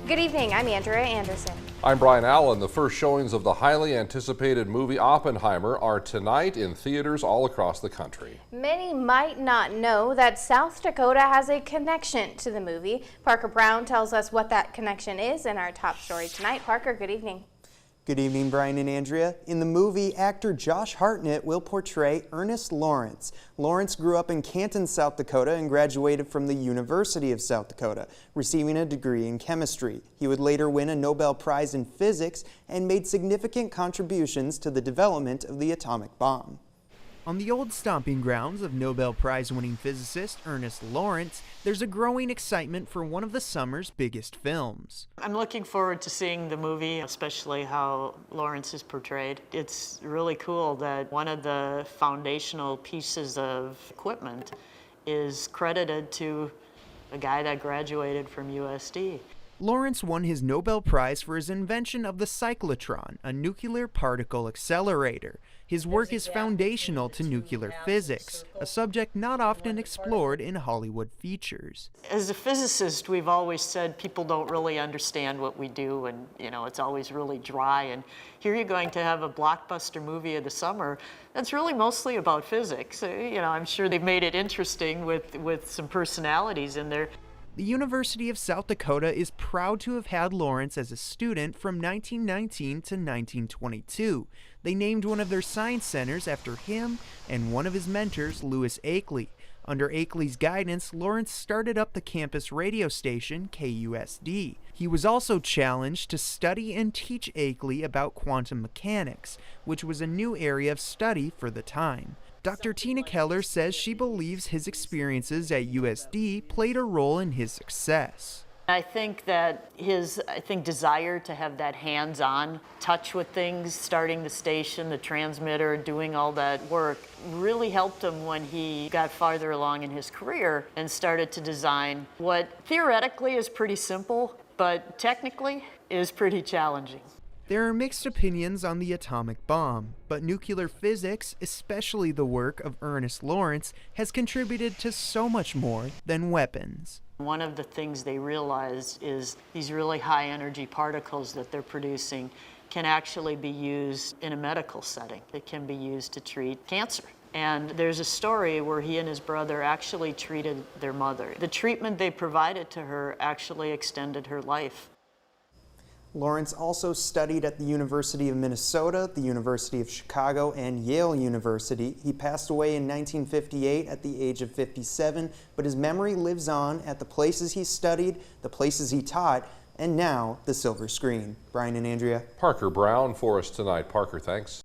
Good evening, I'm Andrea Anderson. I'm Brian Allen. The first showings of the highly anticipated movie Oppenheimer are tonight in theaters all across the country. Many might not know that South Dakota has a connection to the movie. Parker Brown tells us what that connection is in our top story tonight. Parker, good evening. Good evening, Brian and Andrea. In the movie, actor Josh Hartnett will portray Ernest Lawrence. Lawrence grew up in Canton, South Dakota and graduated from the University of South Dakota, receiving a degree in chemistry. He would later win a Nobel Prize in physics and made significant contributions to the development of the atomic bomb. On the old stomping grounds of Nobel Prize-winning physicist Ernest Lawrence, there's a growing excitement for one of the summer's biggest films. I'm looking forward to seeing the movie, especially how Lawrence is portrayed. It's really cool that one of the foundational pieces of equipment is credited to a guy that graduated from USD. Lawrence won his Nobel Prize for his invention of the cyclotron, a nuclear particle accelerator. His work is foundational to nuclear physics, a subject not often explored in Hollywood features. As a physicist, we've always said people don't really understand what we do, and it's always really dry. And here you're going to have a blockbuster movie of the summer that's really mostly about physics. I'm sure they've made it interesting with some personalities in there. The University of South Dakota is proud to have had Lawrence as a student from 1919 to 1922. They named one of their science centers after him and one of his mentors, Louis Akeley. Under Akeley's guidance, Lawrence started up the campus radio station, KUSD. He was also challenged to study and teach Akeley about quantum mechanics, which was a new area of study for the time. Dr. Tina Keller says she believes his experiences at USD played a role in his success. I think that his desire to have that hands-on touch with things, starting the station, the transmitter, doing all that work, really helped him when he got farther along in his career and started to design what theoretically is pretty simple, but technically is pretty challenging. There are mixed opinions on the atomic bomb, but nuclear physics, especially the work of Ernest Lawrence, has contributed to so much more than weapons. One of the things they realized is these really high energy particles that they're producing can actually be used in a medical setting. It can be used to treat cancer. And there's a story where he and his brother actually treated their mother. The treatment they provided to her actually extended her life. Lawrence also studied at the University of Minnesota, the University of Chicago, and Yale University. He passed away in 1958 at the age of 57, but his memory lives on at the places he studied, the places he taught, and now the silver screen. Brian and Andrea. Parker Brown for us tonight. Parker, thanks.